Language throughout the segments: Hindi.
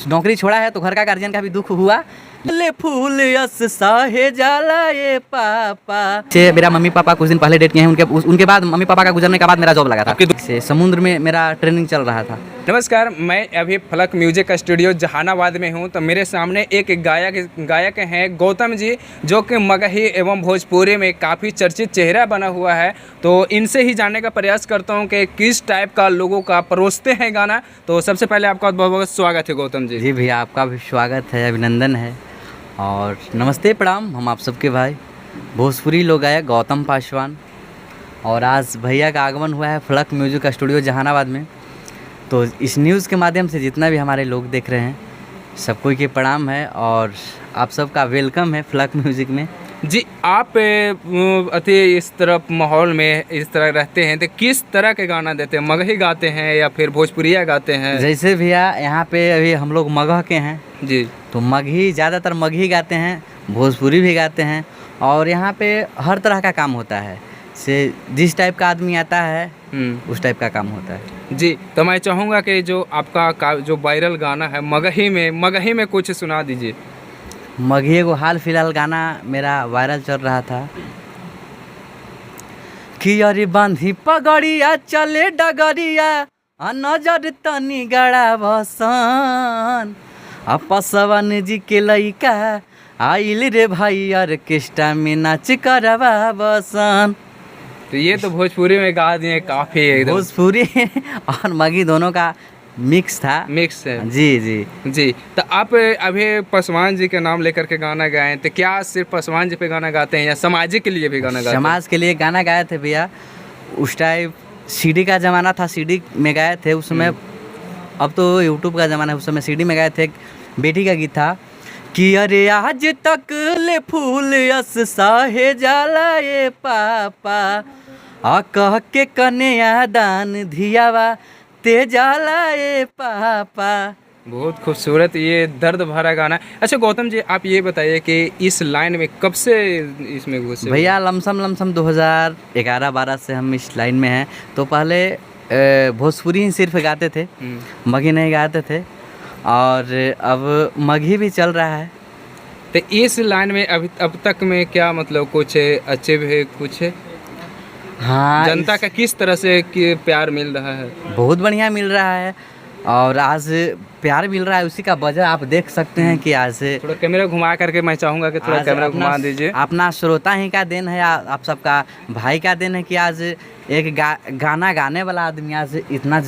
नौकरी छोड़ा है तो घर का गार्जियन का भी दुख हुआ। ले फूल यस साहे जाला ये पापा से मेरा मम्मी पापा कुछ दिन पहले डेट किए हैं। उनके बाद मम्मी पापा का गुजरने के बाद मेरा जॉब लगा था। से समुद्र में मेरा ट्रेनिंग चल रहा था। नमस्कार, मैं अभी फलक म्यूजिक स्टूडियो जहानाबाद में हूं। तो मेरे सामने एक गायक हैं गौतम जी, जो कि मगही एवं भोजपुरी में काफ़ी चर्चित चेहरा बना हुआ है। तो इनसे ही जानने का प्रयास करता हूं कि किस टाइप का लोगों का परोसते हैं गाना। तो सबसे पहले आपका बहुत बहुत स्वागत है गौतम जी। जी भैया, आपका भी स्वागत है, अभिनंदन है और नमस्ते प्रणाम। हम आप सबके भाई भोजपुरी लोग गायक गौतम पासवान, और आज भैया का आगमन हुआ है फलक म्यूजिक स्टूडियो जहानाबाद में। तो इस न्यूज़ के माध्यम से जितना भी हमारे लोग देख रहे हैं सबको के प्रणाम है और आप सबका वेलकम है फलक म्यूजिक में। जी, आप अति इस तरफ माहौल में इस तरह रहते हैं तो किस तरह के गाना देते हैं? मगही गाते हैं या फिर भोजपुरिया गाते हैं? जैसे भैया यहाँ पे अभी हम लोग मगह के हैं जी, तो मगही ज़्यादातर मगही गाते हैं, भोजपुरी भी गाते हैं और यहाँ पे हर तरह का काम होता है। से जिस टाइप का आदमी आता है उस टाइप का काम होता है। जी, तो मैं चाहूँगा कि जो आपका जो वायरल गाना है मगही में कुछ सुना दीजिए। मगही को हाल फिलहाल गाना मेरा वायरल चल रहा था कि अरे बांधी पगड़िया चले डगरिया नजर तनी गड़ा भसन पसवन जी के लइका आइल रे भाई ऑर्केस्ट्रा में नाच करवा बसन। तो ये तो भोजपुरी में गा दिए काफ़ी एकदम। भोजपुरी और मगही दोनों का मिक्स था। मिक्स है जी जी जी। तो आप अभी पासवान जी के नाम लेकर के गाना गाए, तो क्या सिर्फ पासवान जी पे गाना गाते हैं या समाज के लिए भी गाना गाते हैं? समाज के लिए गाना गाए थे भैया। उस टाइम सीडी का ज़माना था, सीडी में गाए थे उस समय। अब तो यूट्यूब का ज़माना है, उस समय सीडी में गाए थे। एक बेटी का गीत था कि अरे आज तक ले फूल यस साहे जाला ये पापा कह के कन्या दान धियावा ते जाला ये पापा। बहुत खूबसूरत, ये दर्द भरा गाना। अच्छा गौतम जी, आप ये बताइए कि इस लाइन में कब से इसमें घुसे? भैया लमसम 2011-12 से हम इस लाइन में हैं। तो पहले भोजपुरी ही सिर्फ गाते थे, मगही नहीं गाते थे और अब मगही भी चल रहा है। तो इस लाइन में अब तक में क्या मतलब कुछ अच्छे भी कुछ है? हाँ, जनता का किस तरह से प्यार मिल रहा है? बहुत बढ़िया मिल रहा है और आज प्यार मिल रहा है, उसी का वजह आप देख सकते हैं कि आज थोड़ा कैमरा घुमा करके मैं चाहूँगा कि थोड़ा कैमरा घुमा दीजिए। अपना श्रोता ही का देन है, आप सबका भाई का देन है कि आज एक गाना गाने वाला आदमी आज इतना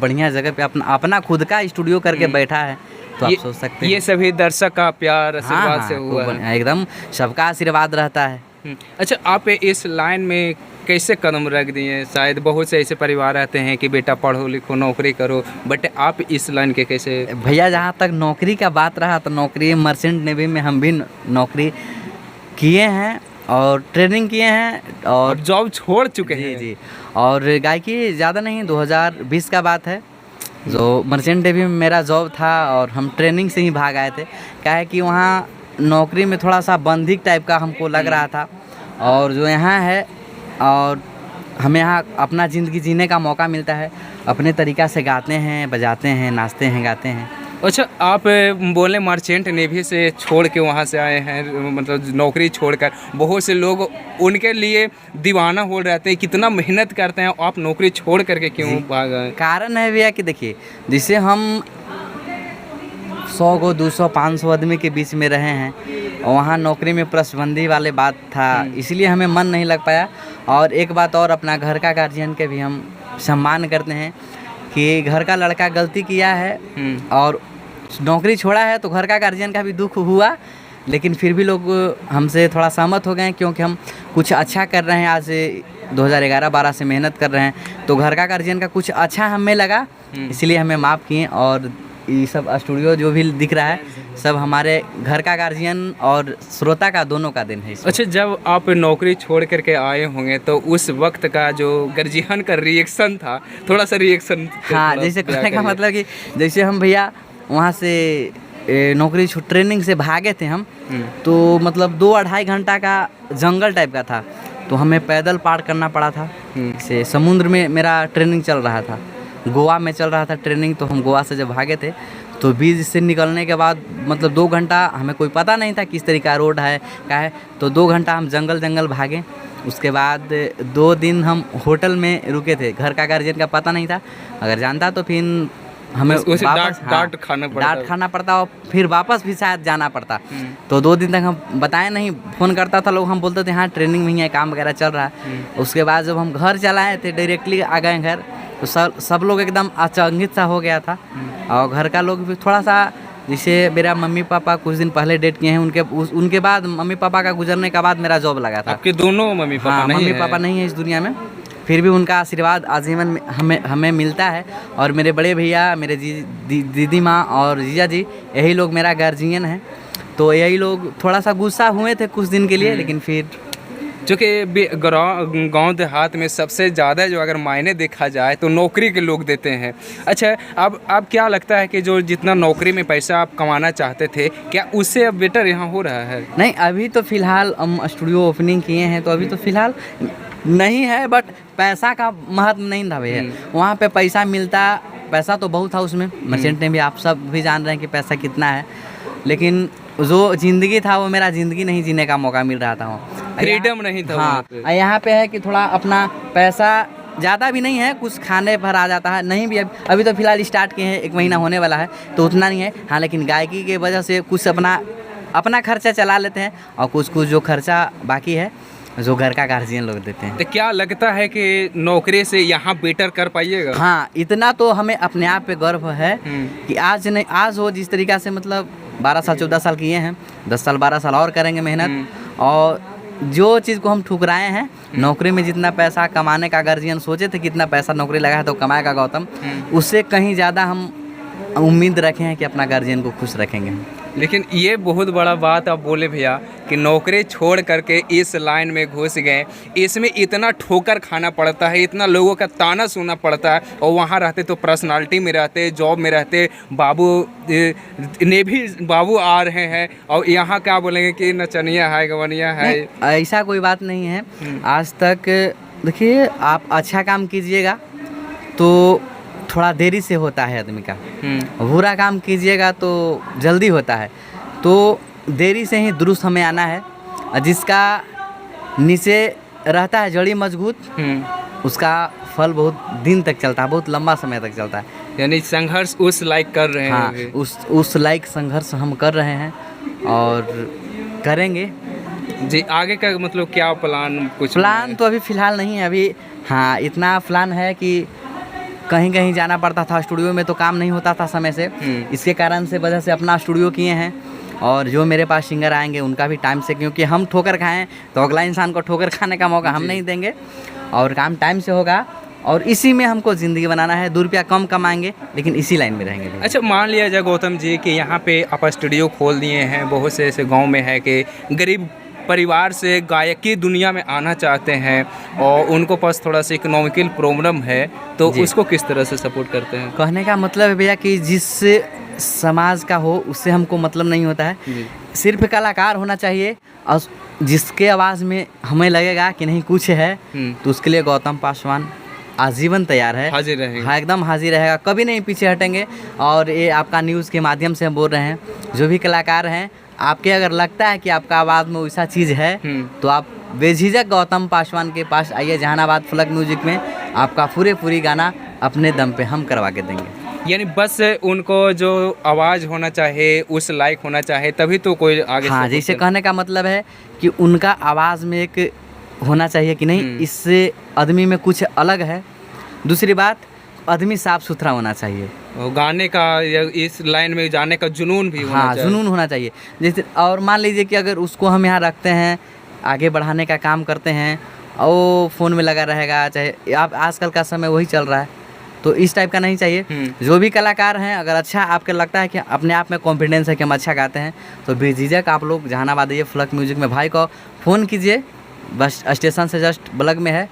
बढ़िया जगह पे अपना खुद का स्टूडियो करके बैठा है। तो आप सोच सकते हैं ये सभी दर्शक का प्यार आशीर्वाद से हुआ है। एकदम सबका आशीर्वाद रहता है। अच्छा, आप इस लाइन में कैसे कदम रख दिए? शायद बहुत से ऐसे परिवार रहते हैं कि बेटा पढ़ो लिखो नौकरी करो, बट आप इस लाइन के कैसे? भैया जहाँ तक नौकरी का बात रहा तो नौकरी मर्चेंट नेवी में हम भी नौकरी किए हैं और ट्रेनिंग किए हैं और जॉब छोड़ चुके हैं। जी। और गायकी ज़्यादा नहीं, 2020 का बात है जो मर्चेंट नेवी में मेरा जॉब था और हम ट्रेनिंग से ही भाग आए थे। क्या है कि वहाँ नौकरी में थोड़ा सा बंदिक टाइप का हमको लग रहा था और जो यहाँ है और हमें यहाँ अपना ज़िंदगी जीने का मौका मिलता है। अपने तरीक़ा से गाते हैं, बजाते हैं, नाचते हैं, गाते हैं। अच्छा, आप बोले मर्चेंट नेवी से छोड़ के वहाँ से आए हैं, मतलब नौकरी छोड़कर। बहुत से लोग उनके लिए दीवाना हो रहते हैं, कितना मेहनत करते हैं, आप नौकरी छोड़ करके क्यों भाग गए? कारण है भैया कि देखिए, जिसे हम 100 को 200 500 आदमी के बीच में रहे हैं और वहाँ नौकरी में प्रतिबंधी वाले बात था, इसलिए हमें मन नहीं लग पाया। और एक बात और, अपना घर का गार्जियन के भी हम सम्मान करते हैं कि घर का लड़का गलती किया है और नौकरी छोड़ा है तो घर का गार्जियन का भी दुख हुआ, लेकिन फिर भी लोग हमसे थोड़ा सहमत हो गए क्योंकि हम कुछ अच्छा कर रहे हैं। आज 2011-12 से मेहनत कर रहे हैं तो घर का गार्जियन का कुछ अच्छा हमें लगा, इसलिए हमें माफ़ किए। और ये सब स्टूडियो जो भी दिख रहा है सब हमारे घर का गार्जियन और श्रोता का दोनों का दिन है। अच्छा, जब आप नौकरी छोड़ करके आए होंगे तो उस वक्त का जो गार्जियन का रिएक्शन था, थोड़ा सा रिएक्शन? हाँ, जैसे कहने का मतलब कि जैसे हम भैया वहाँ से नौकरी ट्रेनिंग से भागे थे हम, तो मतलब 2-2.5 घंटा का जंगल टाइप का था, तो हमें पैदल पार करना पड़ा था। से समुद्र में मेरा ट्रेनिंग चल रहा था, गोवा में चल रहा था ट्रेनिंग। तो हम गोवा से जब भागे थे तो बीच से निकलने के बाद मतलब 2 घंटा हमें कोई पता नहीं था किस तरीका रोड है क्या है, तो 2 घंटा हम जंगल भागे। उसके बाद 2 दिन हम होटल में रुके थे, घर का गार्जियन का पता नहीं था, अगर जानता तो फिर हमें उसे वापस डांट खाना पड़ता और फिर वापस भी शायद जाना पड़ता। तो 2 दिन तक हम बताए नहीं, फ़ोन करता था लोग, हम बोलते थे हाँ ट्रेनिंग में ही है, काम वगैरह चल रहा है। उसके बाद जब हम घर चलाए थे डायरेक्टली आ गए घर, तो सब लोग एकदम अचंभित सा हो गया था। और घर का लोग भी थोड़ा सा, जैसे मेरा मम्मी पापा कुछ दिन पहले डेट किए हैं, उनके बाद मम्मी पापा का गुजरने के बाद मेरा जॉब लगा था। आपके दोनों मम्मी पापा हाँ, नहीं मम्मी पापा नहीं है इस दुनिया में, फिर भी उनका आशीर्वाद आजीवन हमें मिलता है। और मेरे बड़े भैया, मेरे दीदी माँ और जीजा जी, यही लोग मेरा गार्जियन है। तो यही लोग थोड़ा सा गुस्सा हुए थे कुछ दिन के लिए, लेकिन फिर चूँकि गांव देहात में सबसे ज़्यादा जो अगर मायने देखा जाए तो नौकरी के लोग देते हैं। अच्छा, अब क्या लगता है कि जो जितना नौकरी में पैसा आप कमाना चाहते थे, क्या उससे अब बेटर यहाँ हो रहा है? नहीं, अभी तो फ़िलहाल हम स्टूडियो ओपनिंग किए हैं, तो अभी तो फ़िलहाल नहीं है, बट पैसा का महत्व नहीं था भैया। वहाँ पे पैसा मिलता, पैसा तो बहुत था उसमें, मर्चेंट ने भी, आप सब भी जान रहे हैं कि पैसा कितना है, लेकिन जो ज़िंदगी था वो मेरा ज़िंदगी नहीं जीने का मौका मिल रहा था, वहाँ फ्रीडम नहीं था। हाँ, यहाँ पे है कि थोड़ा अपना पैसा ज़्यादा भी नहीं है, कुछ खाने पर आ जाता है, नहीं भी अभी तो फ़िलहाल स्टार्ट किए हैं, 1 महीना होने वाला है, तो उतना नहीं है। हाँ, लेकिन गायकी के वजह से कुछ अपना खर्चा चला लेते हैं, और कुछ जो खर्चा बाकी है जो घर का गार्जियन लोग देते हैं। तो क्या लगता है कि नौकरी से यहाँ बेटर कर पाइएगा? हाँ, इतना तो हमें अपने आप पे गर्व है कि आज हो जिस तरीक़ा से, मतलब 12 साल 14 साल किए हैं, 10 साल 12 साल और करेंगे मेहनत। और जो चीज़ को हम ठुकराए हैं, नौकरी में जितना पैसा कमाने का गार्जियन सोचे थे कितना पैसा नौकरी लगा है तो कमाएगा गौतम, उससे कहीं ज़्यादा हम उम्मीद रखे हैं कि अपना गार्जियन को खुश रखेंगे। लेकिन ये बहुत बड़ा बात आप बोले भैया कि नौकरी छोड़ करके इस लाइन में घुस गए, इसमें इतना ठोकर खाना पड़ता है, इतना लोगों का ताना सुनना पड़ता है, और वहाँ रहते तो पर्सनालिटी में रहते, जॉब में रहते, बाबू आ रहे हैं, और यहाँ क्या बोलेंगे कि नचनिया है, गवनिया है। ऐसा कोई बात नहीं है। आज तक देखिए, आप अच्छा काम कीजिएगा तो थोड़ा देरी से होता है आदमी का, बुरा काम कीजिएगा तो जल्दी होता है। तो देरी से ही दुरुस्त हमें आना है। जिसका नीचे रहता है जड़ी मजबूत, उसका फल बहुत दिन तक चलता है, बहुत लंबा समय तक चलता है। यानी संघर्ष उस लायक कर रहे हैं। हाँ, उस लायक संघर्ष हम कर रहे हैं और करेंगे जी। आगे का मतलब क्या प्लान? कुछ प्लान तो अभी फ़िलहाल नहीं है। अभी हाँ, इतना प्लान है कि कहीं जाना पड़ता था, स्टूडियो में तो काम नहीं होता था समय से, इसके कारण से वजह से अपना स्टूडियो किए हैं। और जो मेरे पास सिंगर आएंगे उनका भी टाइम से, क्योंकि हम ठोकर खाएं तो अगला इंसान को ठोकर खाने का मौका हम नहीं देंगे, और काम टाइम से होगा। और इसी में हमको ज़िंदगी बनाना है, 2 रुपया कम कमाएंगे लेकिन इसी लाइन में रहेंगे। अच्छा, मान लिया जाए गौतम जी कि यहाँ पे आप स्टूडियो खोल दिए हैं, बहुत से ऐसे गाँव में है कि गरीब परिवार से गायकी दुनिया में आना चाहते हैं और उनको पास थोड़ा सा इकोनॉमिकल प्रॉब्लम है, तो उसको किस तरह से सपोर्ट करते हैं? कहने का मतलब है भैया कि जिस समाज का हो उससे हमको मतलब नहीं होता है, सिर्फ कलाकार होना चाहिए, और जिसके आवाज़ में हमें लगेगा कि नहीं कुछ है, तो उसके लिए गौतम पासवान आजीवन तैयार है, हाजिर रहेगा। हाँ, एकदम हाजिर रहेगा, कभी नहीं पीछे हटेंगे। और ये आपका न्यूज़ के माध्यम से हम बोल रहे हैं, जो भी कलाकार हैं, आपके अगर लगता है कि आपका आवाज़ में वैसा चीज़ है, तो आप बेझिझक गौतम पासवान के पास आइए, जहानाबाद फ्लक म्यूजिक में आपका पूरी गाना अपने दम पे हम करवा के देंगे। यानी बस उनको जो आवाज़ होना चाहे, उस लायक होना चाहे, तभी तो कोई आगे। हाँ, जैसे कहने का मतलब है कि उनका आवाज़ में एक होना चाहिए कि नहीं, इससे आदमी में कुछ अलग है। दूसरी बात, आदमी साफ़ सुथरा होना चाहिए, गाने का या इस लाइन में जाने का जुनून भी होना चाहिए। जुनून होना चाहिए। जैसे और मान लीजिए कि अगर उसको हम यहाँ रखते हैं, आगे बढ़ाने का काम करते हैं, और वो फ़ोन में लगा रहेगा, चाहे आप आजकल का समय वही चल रहा है, तो इस टाइप का नहीं चाहिए। जो भी कलाकार हैं, अगर अच्छा आपको लगता है कि अपने आप में कॉन्फिडेंस है कि हम अच्छा गाते हैं, तो बेझिझक आप लोग जहानाबाद आइए, फ्लक म्यूजिक में भाई को फ़ोन कीजिए, बस स्टेशन से जस्ट बगल में है,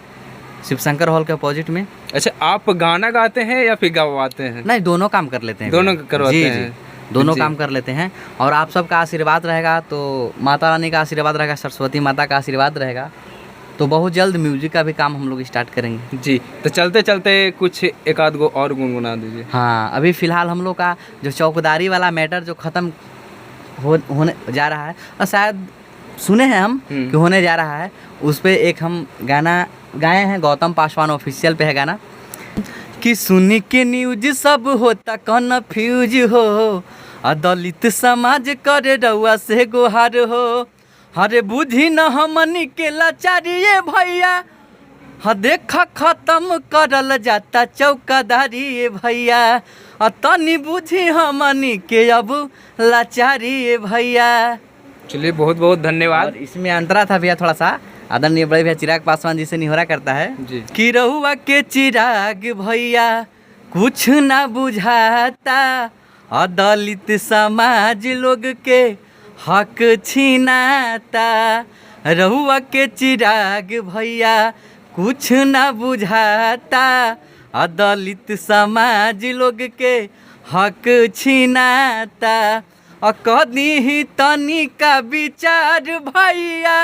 शिव शंकर हॉल के अपोजिट में। अच्छा, आप गाना गाते हैं या फिर गवाते हैं? नहीं, दोनों काम कर लेते हैं। दोनों करवाते हैं? दोनों काम कर लेते हैं। और आप सबका आशीर्वाद रहेगा तो माता रानी का आशीर्वाद रहेगा, सरस्वती माता का आशीर्वाद रहेगा, तो बहुत जल्द म्यूजिक का भी काम हम लोग स्टार्ट करेंगे। जी, तो चलते चलते कुछ एक आध गो और गुनगुना दीजिए। हाँ, अभी फ़िलहाल हम लोग का जो चौकीदारी वाला मैटर जो ख़त्म होने जा रहा है, और शायद सुने हैं हम कि होने जा रहा है, उस पे एक हम गाना गाए हैं, गौतम पासवान ऑफिशियल पे है गाना कि सुनी के न्यूज सब होता कन्फ्यूज हो, दलित समाज करे रउआ से गुहार हो, हरे बुझी न हमनी के लाचारिए भैया, देखा खत्म करल जाता चौकीदारी भैया, तनी बुझी हमनी के अब लाचारी भैया। चलिए, बहुत बहुत धन्यवाद। और इसमें अंतरा था भैया थोड़ा सा, आदरणीय बड़े भैया चिराग पासवान जी से निहोरा करता है जी कि रहुआ के चिराग भैया कुछ ना बुझाता, दलित समाज लोग के हक छीनाता, रहुआ के चिराग भैया कुछ ना बुझाता, दलित समाज लोग के हक छीनाता, कदी ही तनी का विचार भैया,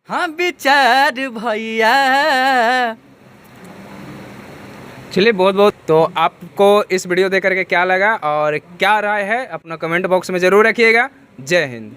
हाँ विचार भैया। चलिए, बहुत बहुत। तो आपको इस वीडियो देख करके क्या लगा और क्या राय है, अपना कमेंट बॉक्स में ज़रूर रखिएगा। जय हिंद।